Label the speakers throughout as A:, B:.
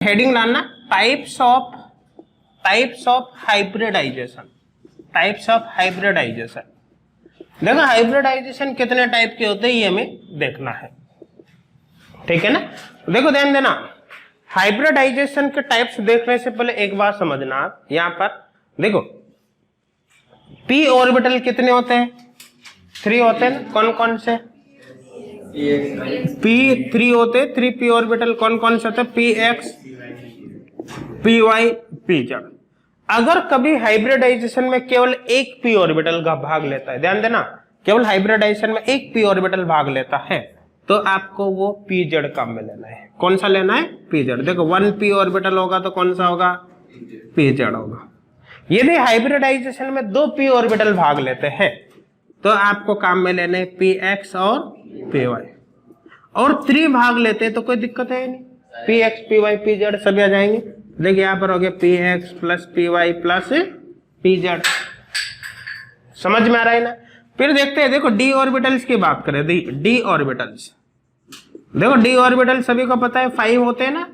A: Heading डालना types of hybridization. Types of hybridization. देखो hybridization कितने टाइप के होते हैं ये हमें देखना है, ठीक है ना। देखो ध्यान देना, हाइब्रिडाइजेशन के टाइप्स देखने से पहले एक बात समझना आप, यहां पर देखो p ऑर्बिटल कितने होते हैं? 3 होते हैं ना। कौन कौन से? p3 होते हैं। 3p ऑर्बिटल कौन कौन से होते हैं? px, py, pz। अगर कभी हाइब्रिडाइजेशन में केवल एक p ऑर्बिटल का भाग लेता है, ध्यान देना, केवल हाइब्रिडाइजेशन में एक p ऑर्बिटल भाग लेता है तो आपको वो pz काम में लेना है। कौन सा लेना है? pz। देखो 1p ऑर्बिटल होगा तो कौन सा होगा? pz होगा। यदि हाइब्रिडाइजेशन में 2p ऑर्बिटल भाग लेते हैं तो आपको काम में लेना है px और py। और 3 भाग लेते हैं तो कोई दिक्कत है नहीं, px, py, pz सभी आ जाएंगे। देखिए यहाँ पर हो गया px plus py plus pz। समझ में आ रहा है ना। फिर देखते हैं, देखो d ऑर्बिटल्स की बात करें। d ऑर्बिटल्स, देखो d ऑर्बिटल सभी को पता है 5 होते हैं ना।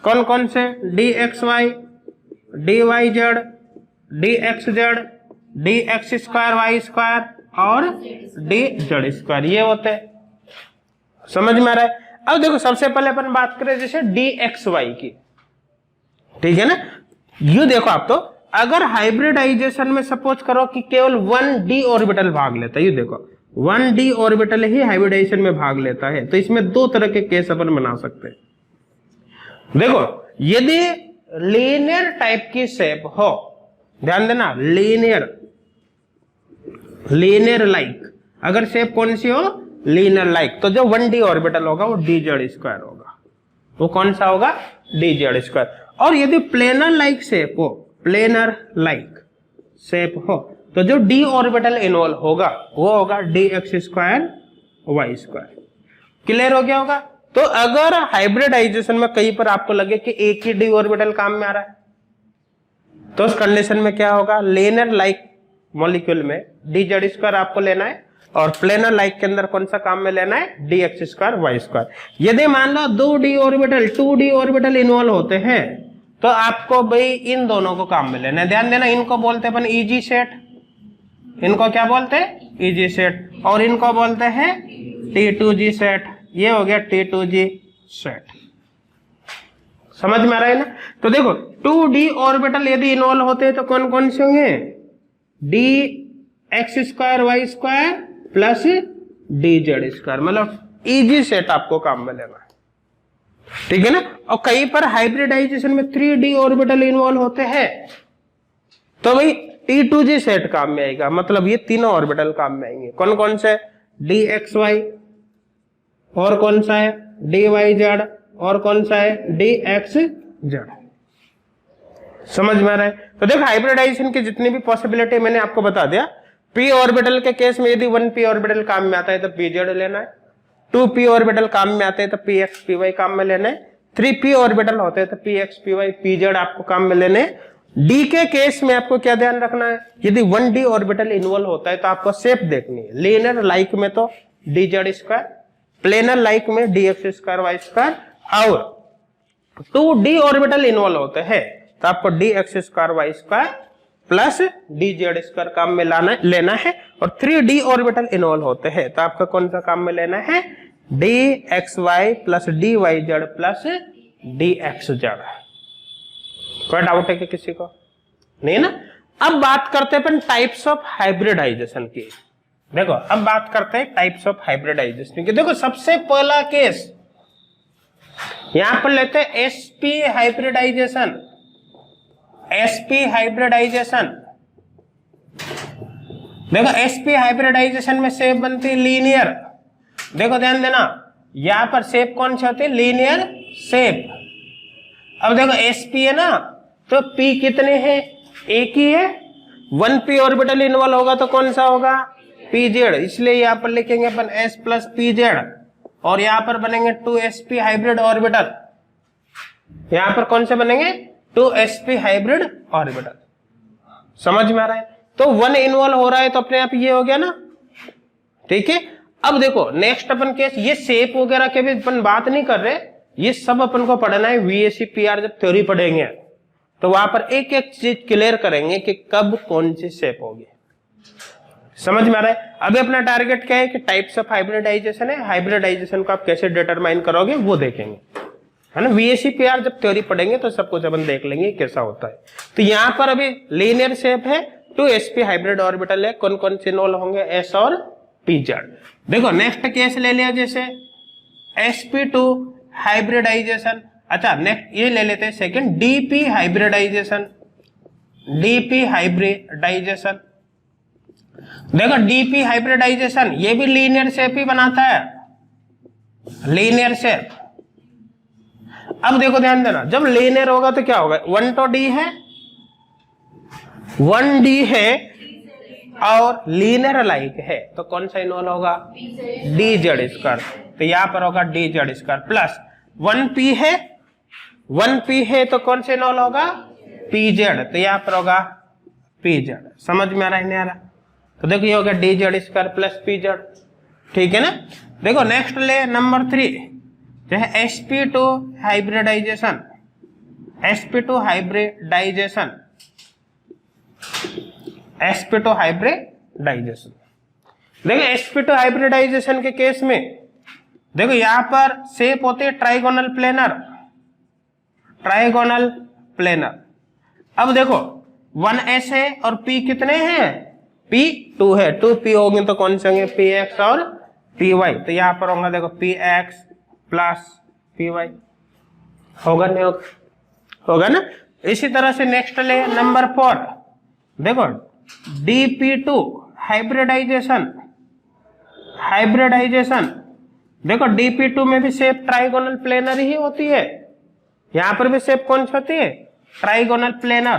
A: कौन कौन से? dxy, dyz, dxz, dx square Y square और dz स्क्वायर, ये होते हैं। समझ में आ रहा है। अब देखो सबसे पहले अपन बात करें जैसे dxy की, ठीक है ना। यू देखो आप, तो अगर हाइब्रिडाइजेशन में सपोज करो कि केवल 1d ऑर्बिटल भाग लेता है, ये देखो 1d ऑर्बिटल ही हाइब्रिडाइजेशन में भाग लेता है, तो इसमें 2 तरह के केस अपन बना सकते हैं। देखो यदि लीनियर टाइप की शेप हो, ध्यान देना, लीनियर लाइक, अगर शेप कौन सी हो? लीनियर लाइक, तो जो 1d ऑर्बिटल होगा वो dz स्क्वायर होगा। वो कौन सा होगा? dz square. और यदि प्लेनर लाइक शेप हो, प्लेनर लाइक शेप हो, तो जो d ऑर्बिटल इन्वॉल्व होगा वो होगा dx square Y square. Clear हो गया होगा। तो अगर हाइब्रिडाइजेशन में कहीं पर आपको लगे कि एक ही d ऑर्बिटल काम में आ रहा है तो उस कंडीशन में क्या होगा? लीनियर लाइक मॉलिक्यूल में dz स्क्वायर आपको लेना है और प्लेनर लाइक के अंदर कौन सा काम में लेना है? dx square Y square. यदि मान लो 2d orbital 2d orbital involve होते हैं तो आपको भाई इन दोनों को काम में लेना है। ध्यान देना, इनको बोलते हैं अपन इजी सेट। इनको क्या बोलते हैं? Easy set. और इनको बोलते हैं T2G सेट। ये हो गया T2G सेट। समझ में आ रहा है ना। तो देखो 2d ऑर्बिटल यदि इन्वॉल्व होते हैं तो कौन कौन से होंगे? dx square Y square plus dz square, मतलब इजी सेट आपको काम में लेना है, ठीक है ना। और कहीं पर हाइब्रिडाइजेशन में 3d ऑर्बिटल इन्वॉल्व होते हैं तो भाई T2G सेट काम में आएगा, मतलब ये तीनों ऑर्बिटल काम में आएंगे। कौन कौन से? dxy, और कौन सा है? dyz, और कौन सा है? dxz। समझ में आ रहा है। तो देखो हाइब्रिडाइजेशन की जितनी भी पॉसिबिलिटी मैंने आपको बता दिया। p ऑर्बिटल के केस में यदि 1p ऑर्बिटल काम में आता है तो pz लेना है, 2p ऑर्बिटल काम में आते हैं तो px py काम में लेना है, 3p ऑर्बिटल होते हैं तो px py pz आपको काम में लेने हैं। d के केस में आपको क्या ध्यान रखना है? यदि 1d ऑर्बिटल इन्वॉल्व होता है तो आपको शेप देखनी है। लीनियर लाइक में तो dz स्क्वायर, प्लेनर लाइक में dx स्क्वायर वाई स्क्वायर, और 2d ऑर्बिटल इन्वॉल्व होते हैं तो आपको dx square Y square plus dz square काम में लेना है। और 3d ऑर्बिटल इन्वॉल्व होते हैं तो आपका कौन सा काम में लेना है? dxy plus dyz plus dxz। कोई डाउट है कि किसी को? नहीं ना। अब बात करते हैं अपन टाइप्स ऑफ हाइब्रिडाइजेशन की। देखो अब बात करते हैं टाइप्स ऑफ हाइब्रिडाइजेशन की। देखो सबसे पहला केस यहां पर लेते हैं sp हाइब्रिडाइजेशन। sp हाइब्रिडाइजेशन, देखो sp हाइब्रिडाइजेशन में शेप बनती है लीनियर। देखो ध्यान देना, यहां पर शेप कौन सी होती है? Linear shape. अब देखो sp है ना, तो p कितने हैं? एक ही है। 1p ऑर्बिटल इन्वॉल्व होगा तो कौन सा होगा? pz। इसलिए यहां पर लिखेंगे अपन s प्लस pz, और यहां पर बनेंगे 2sp हाइब्रिड ऑर्बिटल। यहां पर कौन से बनेंगे? 2sp hybrid orbital. समझ में आ रहा है। तो 1 इन्वॉल्व हो रहा है तो अपने आप ये हो गया ना, ठीक है। अब देखो नेक्स्ट अपन केस, ये शेप वगैरह के भी अपन बात नहीं कर रहे, ये सब अपन को पढ़ना है। VACPR जब थ्योरी पढ़ेंगे तो वहां पर एक एक चीज क्लियर करेंगे कि कब कौन सी शेप होगी। समझ में आ रहा है? अभी अपना टारगेट क्या है कि टाइप्स ऑफ हाइब्रिडाइजेशन है, हाइब्रिडाइजेशन को आप कैसे डिटरमाइन करोगे वो देखेंगे, है ना। VACPR जब थ्योरी पढ़ेंगे तो सब कुछ अपन देख लेंगे कैसा होता है। तो यहाँ पर अभी लीनियर शेप है, 2sp हाइब्रिड ऑर्बिटल है, कौन कौन से इन्वॉल्व होंगे, s और pz। देखो नेक्स्ट केस ले लिया जैसे sp2 हाइब्रिडाइजेशन। अच्छा नेक्स्ट ये ले लेते हैं second dp hybridization. dp hybridization, देखो dp हाइब्रिडाइजेशन ये भी लीनियर शेप ही बनाता है, लीनियर शेप। अब देखो ध्यान देना, जब लीनियर होगा तो क्या होगा, 1 तो d है, 1d है और लीनियर लाइक है तो कौन सा इन्वॉल्व होगा, dz स्क्वायर। तो यहां पर होगा dz स्क्वायर प्लस 1p है, 1p है तो कौन सा इन्वॉल्व होगा, pz। तो यहां पर होगा pz। समझ में आ रहा है नहीं आ रहा? तो देखो ये होगा dz स्क्वायर प्लस pz, ठीक है ना। देखो नेक्स्ट ले नंबर 3 जो है sp2 hybridisation. sp2 hybridisation, sp2 hybridisation. देखो sp2 हाइब्रिडाइजेशन के केस में देखो यहां पर शेप होते है ट्राइगोनल प्लेनर, ट्राइगोनल प्लेनर। अब देखो 1s है और p कितने हैं, p 2 है, 2p होंगे तो कौन से होंगे, px और py। तो यहां पर होगा देखो px प्लस py, होगा नहीं होगा, होगा ना। इसी तरह से नेक्स्ट ले नंबर 4, देखो dp2 हाइब्रिडाइजेशन, हाइब्रिडाइजेशन। देखो dp2 में भी शेप ट्राइगोनल प्लेनर ही होती है, यहां पर भी शेप कौन सी होती है, trigonal planar,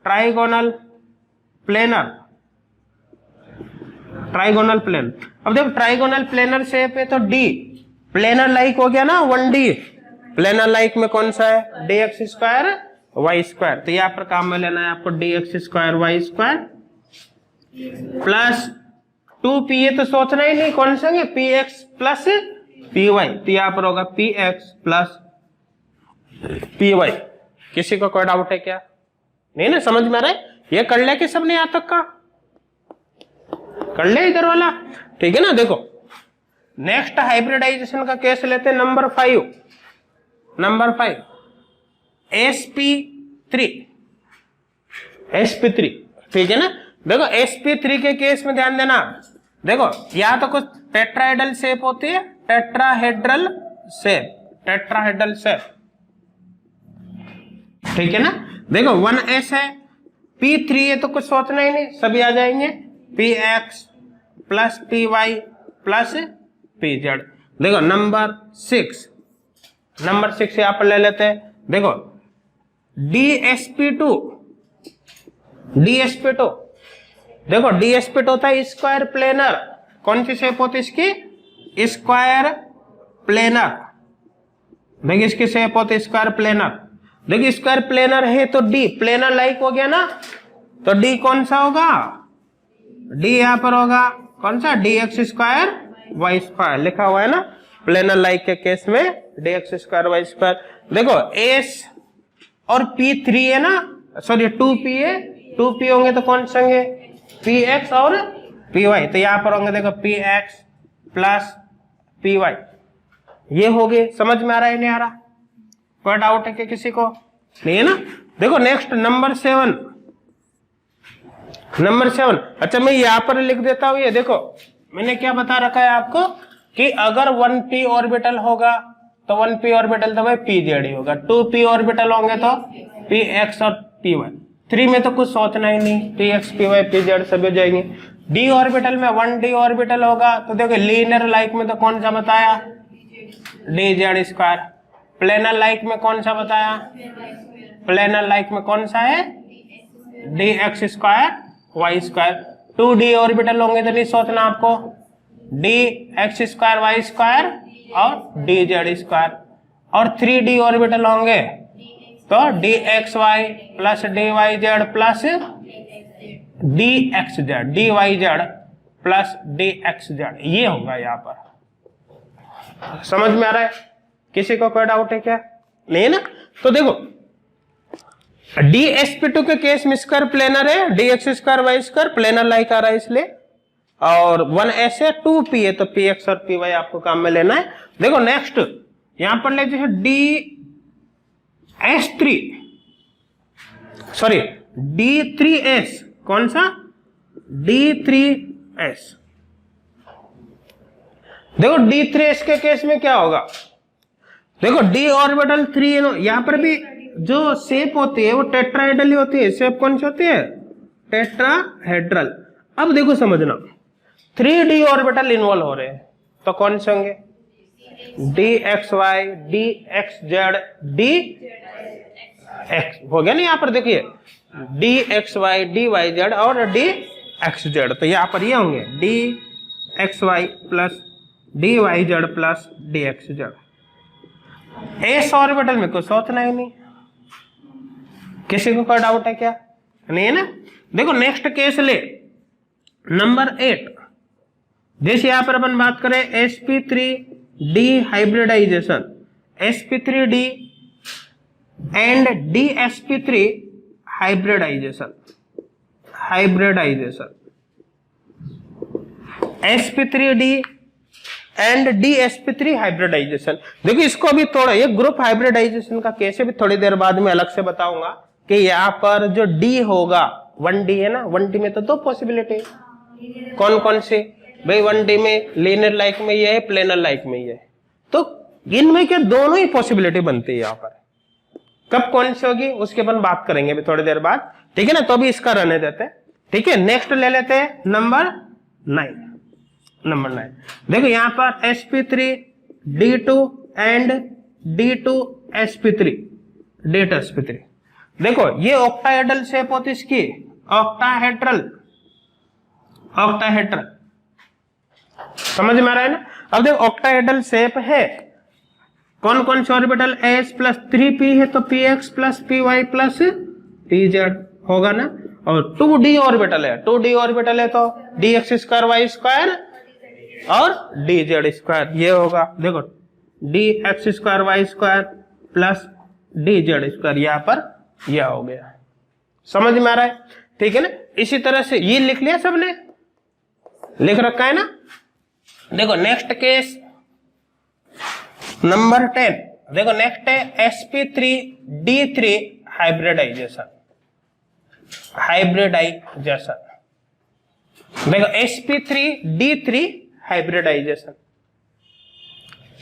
A: trigonal planar, trigonal plane. अब देखो ट्राइगोनल प्लेनर शेप है तो d प्लेनर लाइक हो गया ना, 1d प्लेनर लाइक में कौन सा है, dx स्क्वायर y स्क्वायर। तो यहाँ पर काम में लेना है आपको dx square y square plus 2p, ये तो सोचना ही नहीं कौन सा है, px प्लस py। तो यहाँ पर होगा px प्लस py। किसी को कोई डाउट है क्या, नहीं ना, समझ में आ रहा है? ये कर ले कि सब नहीं आता का, कर ले इधर वाला, ठीक है ना। देखो नेक्स्ट हाइब्रिडाइजेशन का केस लेते हैं नंबर 5, नंबर 5 sp3, sp3, ठीक है ना। देखो sp3 के केस में ध्यान देना, देखो या तो कुछ टेट्राहेड्रल शेप होती है, टेट्राहेड्रल शेप, टेट्राहेड्रल शेप, ठीक है ना। देखो 1s है, p3 है तो कुछ सोचना ही नहीं, सभी आ जाएंगे, px plus py plus pz। देखो नंबर 6, नंबर 6 यहां पर ले लेते हैं। देखो dsp2, dsp2, देखो dsp2 होता है स्क्वायर प्लेनर, कौन सी शेप होती है इसकी, स्क्वायर प्लेनर। देखिए इसकी शेप होती है स्क्वायर प्लेनर। देखिए स्क्वायर प्लेनर है तो d प्लेनर लाइक हो गया ना, तो d कौन सा होगा, d यहां पर होगा कौन सा, dx स्क्वायर y स्क्वायर लिखा हुआ है ना, प्लेनर लाइक के केस में dx स्क्वायर y स्क्वायर। देखो s और p3 है ना, सॉरी 2p है, 2p होंगे तो कौन से होंगे, px और py। तो यहां पर होंगे देखो px प्लस py, ये हो गए। समझ में आ रहा है नहीं आ रहा, कोई डाउट है कि किसी को, नहीं है ना। देखो नेक्स्ट नंबर 7, नंबर 7। अच्छा मैं यहां पर लिख देता हूं, ये देखो मैंने क्या बता रखा है आपको कि अगर 1p ऑर्बिटल होगा तो 1p ऑर्बिटल तो भाई pz ही होगा, 2p ऑर्बिटल होंगे तो px और py। 3 में तो कुछ सोचना ही नहीं, px py pz सब हो जाएंगे। d ऑर्बिटल में 1d ऑर्बिटल होगा तो देखो लीनियर लाइक में तो कौन सा बताया, dz स्क्वायर। प्लेनर लाइक में कौन सा बताया, प्लेनर लाइक में कौन सा है, dx square y square. 2d orbital होंगे तो नहीं सोचना आपको, dx स्क्वायर y स्क्वायर और dz स्क्वायर। और 3d ऑर्बिटल होंगे तो dxy plus dyz plus dxz, dyz plus dxz, ये होगा यहाँ पर। समझ में आ रहा है? किसी को कोई डाउट है क्या? नहीं है ना? तो देखो dsp2 के केस में स्क्वायर प्लेनर है, dx square Y square planar like आ रहा है इसलिए, और 1s है, 2p है, तो px और py आपको काम में लेना है। देखो नेक्स्ट यहां पर ले जो ds3 सॉरी d3s, कौन सा? d3s। देखो d3s के केस में क्या होगा? देखो d ऑर्बिटल 3 यहां पर भी जो शेप होती है वो टेट्राहेड्रल ही होती है। शेप कौन सी होती है? टेट्राहेड्रल। अब देखो समझना, 3d ऑर्बिटल इन्वॉल्व हो रहे हैं तो कौन से होंगे? dxy, dxz, dx हो गया ना? यहां पर देखिए dxy, dyz और dxz, तो यहां पर ये होंगे dxy plus dyz plus dxz। S orbital में कुछ सोचना ही नहीं। किसी को कोई डाउट है क्या? नहीं है ना? देखो नेक्स्ट केस ले नंबर 8। जैसे यहां पर अपन बात करें sp3d hybridization, sp3d and dsp3 hybridization, sp3d and dsp3 hybridization. देखो इसको अभी थोड़ा, ये ग्रुप हाइब्रिडाइजेशन का केस है, भी थोड़ी देर बाद में अलग से बताऊंगा कि यहाँ पर जो d होगा 1d है ना, 1d में तो दो पॉसिबिलिटी, कौन कौन से भाई? 1d में लीनियर लाइक में ये है, प्लेनर लाइक में ये है, तो इनमें क्या दोनों ही पॉसिबिलिटी बनती है। यहाँ पर कब कौन सी होगी उसके अपन बात करेंगे अभी थोड़ी देर बाद, ठीक है ना? तो अभी इसका रहने देते हैं, ठीक है। नेक्स्ट ले लेते हैं नंबर 9। देखो यहां पर sp3d2 एंड d2sp3, d2sp3। देखो ये ऑक्टाहेड्रल शेप होती है इसकी, ऑक्टाहेड्रल समझ में आ रहा है ना? अब देखो ऑक्टाहेड्रल शेप है, कौन कौन से ऑर्बिटल? s प्लस 3p है तो px plus py plus pz होगा ना, और 2d ऑर्बिटल है, 2d ऑर्बिटल है तो dx स्क्वायर वाई स्क्वायर और dz स्क्वायर ये होगा। देखो dx square Y square plus dz square, यहां पर यह हो गया। समझ में आ रहा है? ठीक है ना? इसी तरह से ये लिख लिया, सबने लिख रखा है ना? देखो नेक्स्ट केस नंबर 10। देखो नेक्स्ट है sp3d3 हाइब्रिडाइजेशन। देखो sp3d3 हाइब्रिडाइजेशन,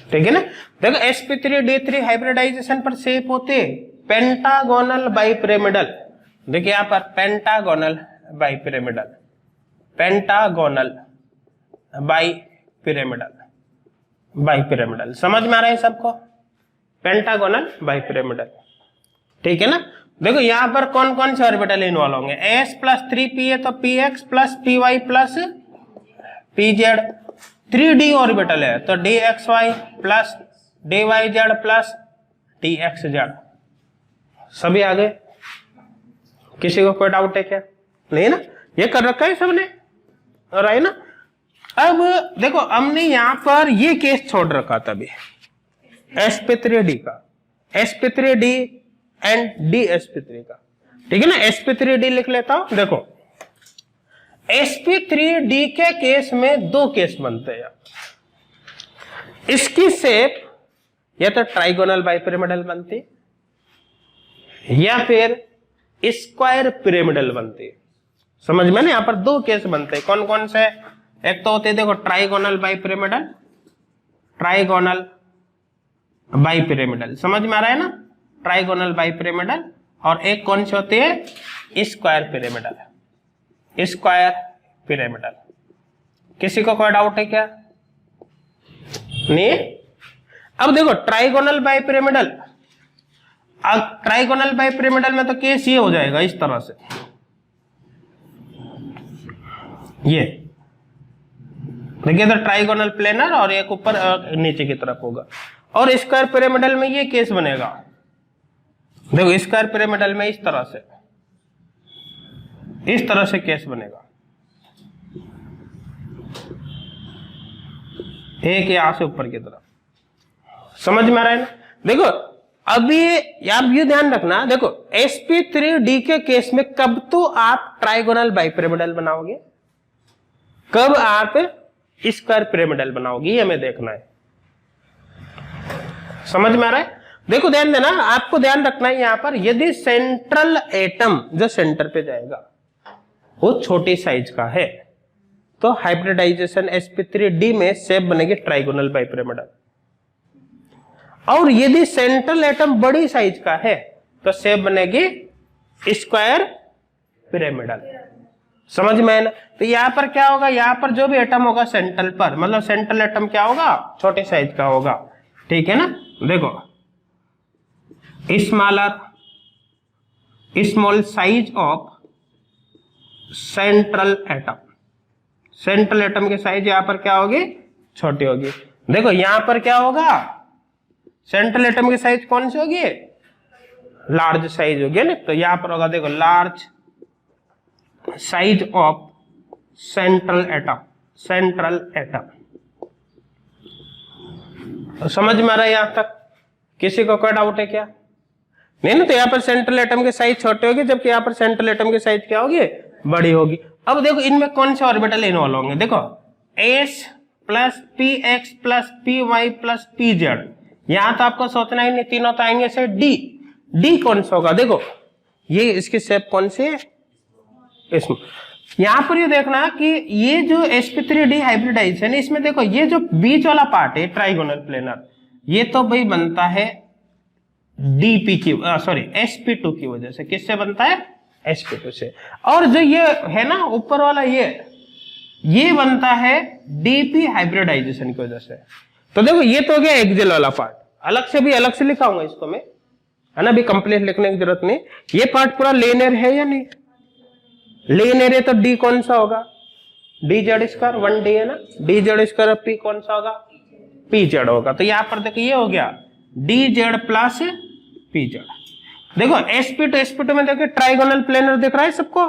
A: ठीक है ना? देखो sp3d3 हाइब्रिडाइजेशन पर शेप होते पेंटागोनल बाइपिरामिडल। देखिए यहां पर पेंटागोनल बाइपिरामिडल, समझ में आ रहा है सबको? पेंटागोनल बाइपिरामिडल, ठीक है ना? देखो यहां पर कौन कौन से ऑर्बिटल इन्वॉल्व होंगे? s प्लस 3p है तो px plus py plus pz। 3d orbital है तो dxy plus dyz plus dxz। सभी आगे? किसी को कोई डाउट है क्या? नहीं ना? ये कर रखा है सबने, और है ना? अब देखो हमने यहां पर ये केस छोड़ रखा था अभी sp3d का, sp3d एंड dsp3 का, ठीक है ना? sp3d लिख लेता हूं। देखो sp3d के केस में दो केस बनते हैं। इसकी शेप या तो ट्राइगोनल बाइपिरामिडल बनती या फिर स्क्वायर पिरामिडल बनती है। समझ में ना? यहां पर दो केस बनते हैं, कौन कौन से? एक तो होते देखो ट्राइगोनल बाइपिरामिडल, समझ में आ रहा है ना? Trigonal bipyramidal. और एक कौन से होते हैं? Square pyramidal. किसी को कोई डाउट है क्या? नहीं? अब देखो ट्राइगोनल बाइपिरामिडल, अब ट्राइगोनल बाइपिरामिडल में तो केस ये हो जाएगा इस तरह से, ये देखिए इधर ट्राइगोनल प्लेनर और एक ऊपर नीचे की तरफ होगा। और स्क्वायर पिरामिडल में ये केस बनेगा, देखो स्क्वायर पिरामिडल में इस तरह से केस बनेगा, एक यहां से ऊपर की तरफ। समझ में आ रहा है ना? देखो अभी आप ये ध्यान रखना, देखो sp3d के केस में कब तो आप ट्राइगोनल बाइपिरामिडल बनाओगे, कब आप स्क्वायर पिरामिडल बनाओगे, ये हमें देखना है। समझ में आ रहा है? देखो ध्यान देना, आपको ध्यान रखना है यहां पर, यदि सेंट्रल एटम जो सेंटर पे जाएगा वो छोटी साइज का है तो हाइब्रिडाइजेशन sp3d में शेप बनेगी ट्राइगोनल बाइपिरामिडल, और यदि सेंट्रल एटम बड़ी साइज का है तो शेप बनेगी स्क्वायर पिरामिडल। समझ में है ना? तो यहां पर क्या होगा, यहां पर जो भी एटम होगा सेंट्रल पर, मतलब सेंट्रल एटम क्या होगा, छोटे साइज का होगा, ठीक है ना? देखो small size of central atom, central atom की साइज यहां पर क्या होगी, छोटी होगी। देखो यहां पर क्या होगा, सेंट्रल एटम की साइज कौन सी होगी, लार्ज साइज होगी ना, तो यहां पर होगा देखो large size of central atom, central atom. तो समझ में आ रहा है यहां तक? किसी को कोई डाउट है क्या? नहीं ना? तो यहां पर सेंट्रल एटम की साइज छोटी होगी, जबकि यहां पर सेंट्रल एटम की साइज क्या होगी, बड़ी होगी। अब देखो इनमें कौन से ऑर्बिटल इन्वॉल्व होंगे, देखो s plus P x plus P y plus P z, यहां तो आपको सोचना ही नहीं, तीनों तो आएंगे से डी कौन सा होगा, देखो ये इसकी शेप कौन सी है, इसमें यहां पर ये देखना कि ये जो sp3d हाइब्रिडाइजेशन है, इसमें देखो ये जो बीच वाला पार्ट है ट्राइगोनल प्लेनर, ये तो भाई बनता है dp की sp2 की वजह से। किससे बनता है, sp2 से। और जो ये है ना ऊपर वाला, ये बनता है dp हाइब्रिडाइजेशन की वजह से। तो देखो ये तो हो गया एक्सियल वाला पार्ट, अलग से लिखाऊंगा इसको मैं, है ना, अभी कंप्लीट लिखने की जरूरत नहीं। ये पार्ट पूरा लीनियर है या नहीं, लीनियर है तो डी कौन सा होगा, डी जेड स्क्वायर, 1d है ना, डी जेड स्क्वायर, पी कौन सा होगा, पी जेड होगा। तो यहां पर देखो ये हो गया D Z plus P Z. देखो sp2 में देखो ट्राइगोनल प्लेनर दिख रहा है सबको,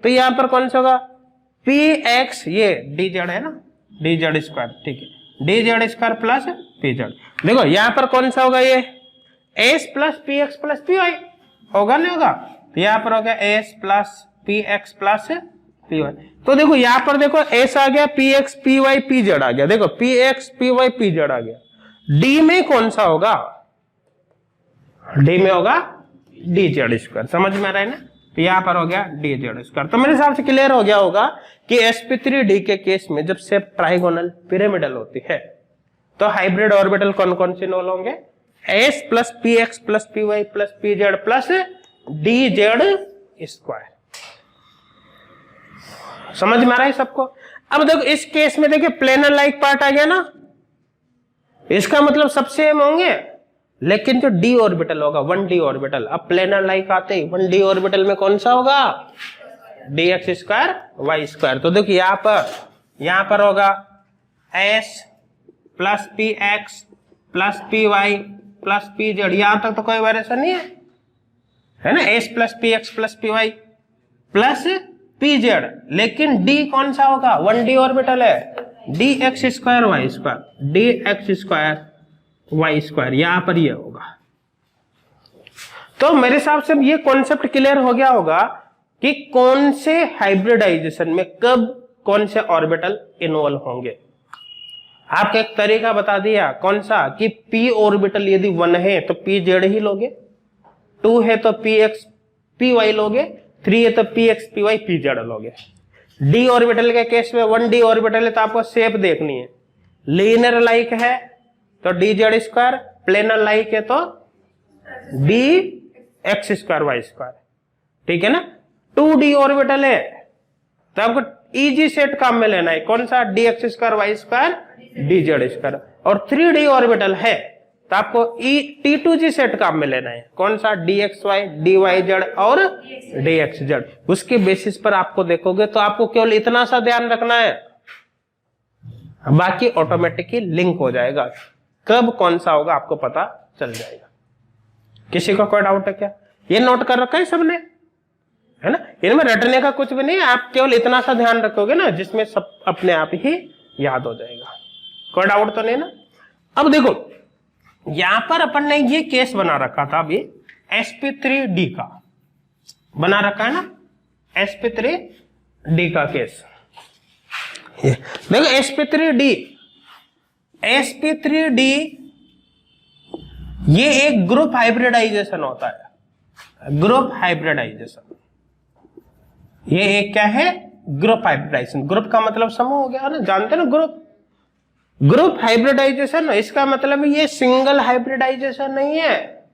A: तो यहां पर कौन सा होगा, पी एक्स, ये डी जेड है ना, डी जेड स्क्वायर, ठीक है, D Z square plus P Z. देखो यहां पर कौन सा होगा, ये S plus P x plus P Y होगा, नहीं होगा? तो यहां पर हो गया S plus P x plus P Y. तो देखो यहां पर देखो एस आ गया, P X P Y P Z आ गया, देखो P X P Y P Z आ गया। डी में कौन सा होगा, डी में होगा डी जेड स्क्वायर। समझ में आ रहा है ना? तो यहां पर हो गया डी जेड स्क्वायर। तो मेरे हिसाब से क्लियर हो गया होगा कि sp3d के केस में जब शेप ट्राइगोनल पिरामिडल होती है तो हाइब्रिड ऑर्बिटल कौन कौन से इन्वॉल्व होंगे, s plus P x plus P y plus P z plus d Z square. समझ में आ रहा है सबको? अब देखो इस केस में देखिए प्लेनर लाइक पार्ट आ गया ना, इसका मतलब सब सेम होंगे, लेकिन जो डी ऑर्बिटल होगा 1d ऑर्बिटल, अब प्लेनर लाइक आते ही 1d ऑर्बिटल में कौन सा होगा, dx स्क्वायर वाई स्क्वायर। तो देखो यहां पर होगा s plus P x plus P y plus P z, यहां तक तो कोई वेरिएशन नहीं है ना, s plus P x plus P y plus P z, लेकिन d कौन सा होगा, 1d ऑर्बिटल है, dx square Y square, dx square Y square, यहां पर ये होगा। तो मेरे हिसाब से ये कॉन्सेप्ट क्लियर हो गया होगा कि कौन से हाइब्रिडाइजेशन में कब कौन से ऑर्बिटल इन्वॉल्व होंगे। आपको एक तरीका बता दिया, कौन सा, कि p ऑर्बिटल यदि 1 है तो p जेड ही लोगे, 2 है तो p एक्स पी वाई लोगे, 3 है तो p x P Y P z लोगे। d ऑर्बिटल के केस में 1d ऑर्बिटल है तो आपको शेप देखनी है, लीनियर लाइक है तो d Z square, planar like है तो d x square Y square, ठीक है ना। 2d ऑर्बिटल है तो आपको इजी सेट काम में लेना है, कौन सा, d x square Y square d Z square. और 3d ऑर्बिटल है तो आपको T2G सेट काम में लेना है, कौन सा, d x y d y z और डी एक्स जेड। उसके बेसिस पर आपको देखोगे तो आपको केवल इतना सा ध्यान रखना है, बाकी ऑटोमेटिकली लिंक हो जाएगा, कब कौन सा होगा आपको पता चल जाएगा। किसी को कोई डाउट है क्या? ये नोट कर रखा है सबने, है ना, इनमें रटने का कुछ भी नहीं है, आप केवल इतना सा ध्यान रखोगे ना जिसमें सब अपने आप ही याद हो जाएगा। कोई डाउट तो नहीं ना? अब देखो यहां पर अपन ने ये केस बना रखा था अभी sp3d का, बना रखा है ना sp3d का केस। देखो sp3d ये एक ग्रुप हाइब्रिडाइजेशन होता है, ग्रुप हाइब्रिडाइजेशन। ये एक क्या है? Group hybridisation. ग्रुप का मतलब समूह हो गया ना, जानते ना ग्रुप। ग्रुप हाइब्रिडाइजेशन इसका मतलब ये सिंगल हाइब्रिडाइजेशन नहीं है,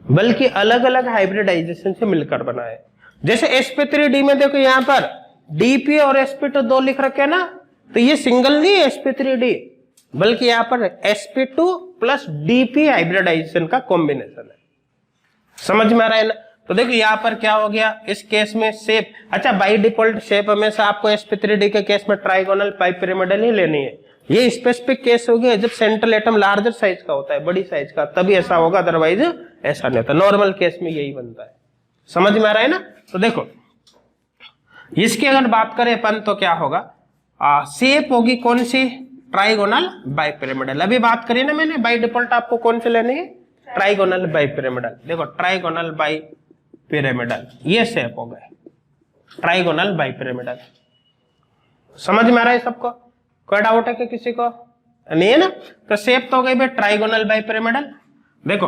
A: बल्कि अलग अलग हाइब्रिडाइजेशन से मिलकर बना है। जैसे sp3d में देखो यहां पर dp और sp2 दो लिख रखे हैं ना, तो ये सिंगल नहीं है sp3d, बल्कि यहां पर sp2 प्लस dp हाइब्रिडाइजेशन का कॉम्बिनेशन है। समझ में आ रहा है ना? तो देखो यहां पर क्या हो गया इस केस में शेप। अच्छा, बाय डिफॉल्ट शेप हमेशा आपको sp3d के केस में ट्राइगोनल बाइपिरामिडल ही लेनी है। ये स्पेसिफिक केस हो गया जब सेंट्रल एटम लार्जर साइज का होता है, बड़ी साइज का, तभी ऐसा होगा, अदरवाइज ऐसा नहीं होता। नॉर्मल केस में यही बनता है। समझ में आ रहा है ना? तो देखो इसकी अगर बात करें अपन तो क्या होगा, शेप होगी कौन सी? Trigonal bipyramidal. अभी बात करी ना मैंने, बाय डिफॉल्ट आपको कौन से लेने हैं? Trigonal bipyramidal. देखो ट्राइगोनल बाइपिरामिडल ये शेप हो गए, ट्राइगोनल बाइपिरामिडल। समझ में आ रहा है सबको? कोई डाउट है कि किसी को? नहीं है ना? तो शेप तो हो गई भाई ट्राइगोनल बाइपिरामिडल। देखो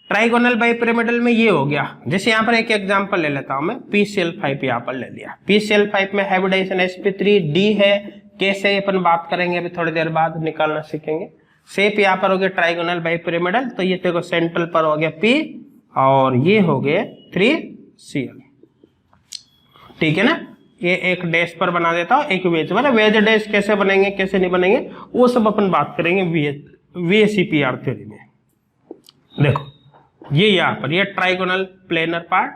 A: ट्राइगोनल बाइपिरामिडल में ये हो गया, जैसे यहाँ पर एक एग्जांपल ले लेता हूं मैं, PCl5 यहाँ पर ले लिया। PCl5 में हाइब्रिडाइजेशन sp3d है। कैसे अपन बात करेंगे अभी थोड़ी देर बाद, निकालना सीखेंगे। शेप यहाँ पर हो गया ट्राइगोनल बाइपिरामिडल, तो ये देखो सेंट्रल पर हो गया P और ये हो गए 3Cl। ठीक है ना? ये एक डैश पर बना देता हूं, एक वेज पर। वेज डैश कैसे बनेंगे कैसे नहीं बनेंगे वो सब अपन बात करेंगे VSEPR थ्योरी में। देखो ये यहाँ पर ये ट्राइगोनल प्लेनर पार्ट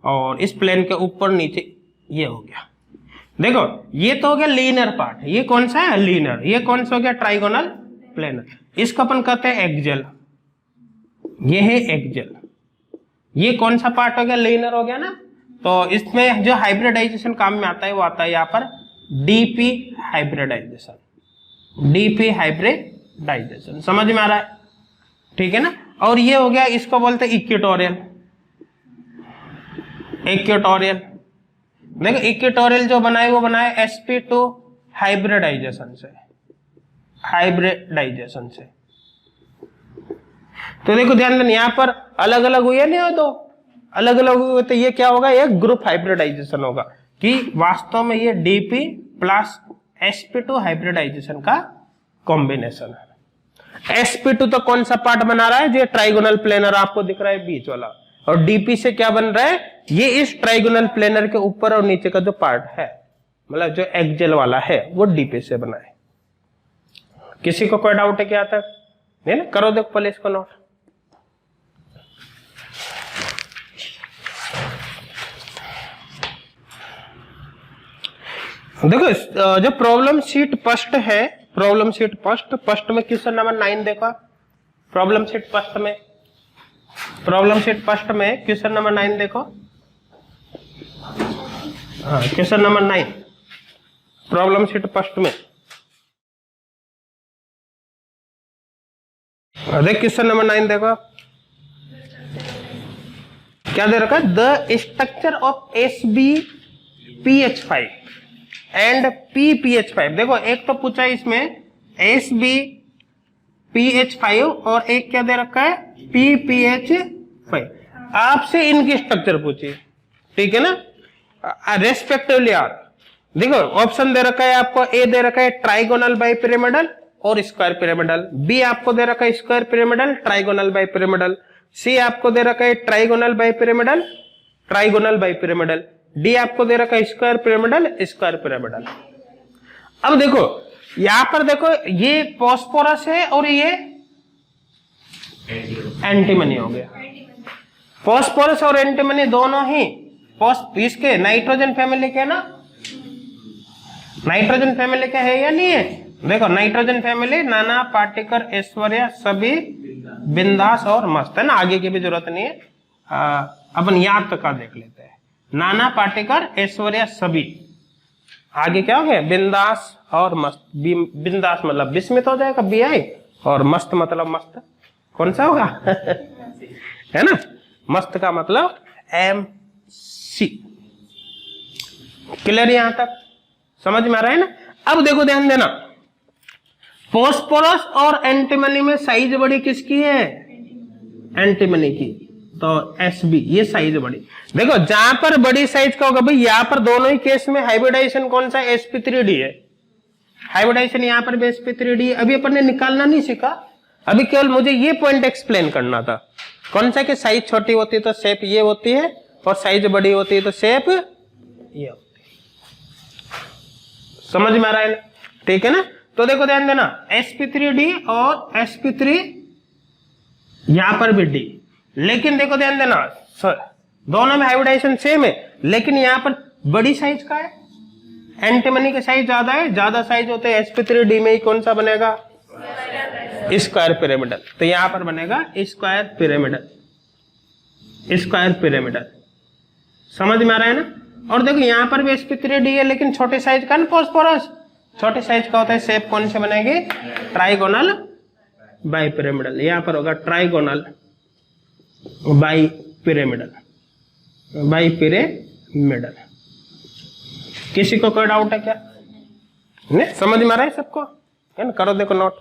A: और इस प्लेन के ऊपर नीचे ये हो गया। देखो ये तो हो गया लीनियर पार्ट, ये कौन सा है? लीनियर। ये कौन सा हो गया? Trigonal planar. इसको अपन कहते हैं एक्जेल, ये है एक्जेल। ये कौन सा पार्ट हो गया? लीनियर हो गया ना। तो इसमें जो हाइब्रिडाइजेशन काम में आता है वो आता है यहाँ पर डीपी हाइब्रिडाइजेशन, डीपी हाइब्रिडाइजेशन। समझ में आ रहा है? ठीक है ना? और ये हो गया, इसको बोलते हैं इक्वेटोरियल। इक्वेटोरियल देखो इक्वेटोरियल जो बनाए वो बनाए sp2 हाइब्रिडाइजेशन से, हाइब्रिडाइजेशन से। तो देखो ध्यान देना यहाँ पर अलग अलग हुए नहीं हो, तो अलग अलग हुए तो ये क्या होगा? एक ग्रुप हाइब्रिडाइजेशन होगा कि वास्तव में ये dp प्लस sp2 हाइब्रिडाइजेशन का कॉम्बिनेशन है। sp2 तो कौन सा पार्ट बना रहा है? जो ट्राइगोनल प्लेनर आपको दिख रहा है बीच वाला, और dp से क्या बन रहा है? ये इस ट्राइगोनल प्लेनर के ऊपर और नीचे का जो पार्ट है, मतलब जो एक्जेल वाला है, वो dp से बना है। किसी को कोई डाउट है क्या तक? नहीं ना? करो देखो पहले इसको नोट। देखो जो प्रॉब्लम शीट फर्स्ट है, प्रॉब्लम शीट फर्स्ट में क्वेश्चन नंबर 9 देखो। प्रॉब्लम शीट फर्स्ट में, प्रॉब्लम शीट फर्स्ट में क्वेश्चन नंबर 9 देखो। हाँ question number 9 problem sheet first में देख, क्वेश्चन नंबर 9 देखो क्या दे रखा है? The structure of SbPH5 and PPH5। देखो एक तो पूछा है इसमें SbPH5 और एक क्या दे रखा है? PPH5। आपसे इनकी स्ट्रक्चर पूछी, ठीक है ना, रेस्पेक्टिवली आर। देखो ऑप्शन दे रखा है आपको, ए दे रखा है ट्राइगोनल बाइपिरामिडल और स्क्वायर पिरामिडल, बी आपको दे रखा है स्क्वायर पिरामिडल ट्राइगोनल बाइपिरामिडल, सी आपको दे रखा है trigonal bipyramidal trigonal bipyramidal, D आपको दे रखा है स्क्वायर पिरामिडल स्क्वायर पिरामिडल। अब देखो यहां पर देखो ये फॉस्फोरस है और ये एंटीमनी हो गया। फॉस्फोरस और एंटीमनी दोनों ही इसके नाइट्रोजन फैमिली के ना, नाइट्रोजन फैमिली का है या नहीं है? देखो नाइट्रोजन फैमिली नाना पाटेकर ऐश्वर्या सभी बिंदास और मस्त है ना, आगे की भी जरूरत नहीं है, अपन याद तक का देख लेते हैं। नाना पाटेकर ऐश्वर्या सभी, आगे क्या हो गया? बिंदास और मस्त। बिंदास मतलब विस्मित हो जाएगा BI, और मस्त मतलब मस्त कौन सा होगा? है ना, मस्त का मतलब MC। क्लियर यहां तक समझ में आ रहा है ना? अब देखो ध्यान देना, फास्फोरस और एंटीमनी में साइज बड़ी किसकी है? एंटीमनी की। तो SB ये साइज बड़ी। देखो जहां पर बड़ी साइज का होगा भाई, यहां पर दोनों ही केस में हाइब्रिडाइजेशन कौन सा? sp3d है। हाइब्रिडाइजेशन यहां पर भी sp3d। अभी अपन ने निकालना नहीं सीखा, अभी केवल मुझे ये पॉइंट एक्सप्लेन करना था। कौन सा? कि साइज छोटी होती है तो शेप ये होती है, और साइज बड़ी होती है तो शेप ये होती है। समझ में आ रहा है ना? ठीक है ना? तो देखो ध्यान देना, sp3d और sp3 यहां पर भी d, लेकिन देखो ध्यान देना दोनों में हाइब्रिडाइजेशन सेम है, लेकिन यहां पर बड़ी साइज का है, एंटीमनी का साइज ज्यादा है, ज्यादा साइज होते हैं sp3d में ही कौन सा बनेगा? Square pyramidal. तो यहां पर बनेगा स्क्वायर पिरामिडल, स्क्वायर पिरामिडल। समझ में आ रहा है ना? और देखो यहां पर भी sp3d है, लेकिन छोटे साइज का ना फास्फोरस, छोटे साइज का होता है, शेप कौन से बनेगी? Trigonal bi pyramidal. यहां पर होगा trigonal bi pyramidal, bi pyramidal. किसी को कोई डाउट है क्या? नहीं समझ में आ रहा है सबको? है ना? करो देखो नोट।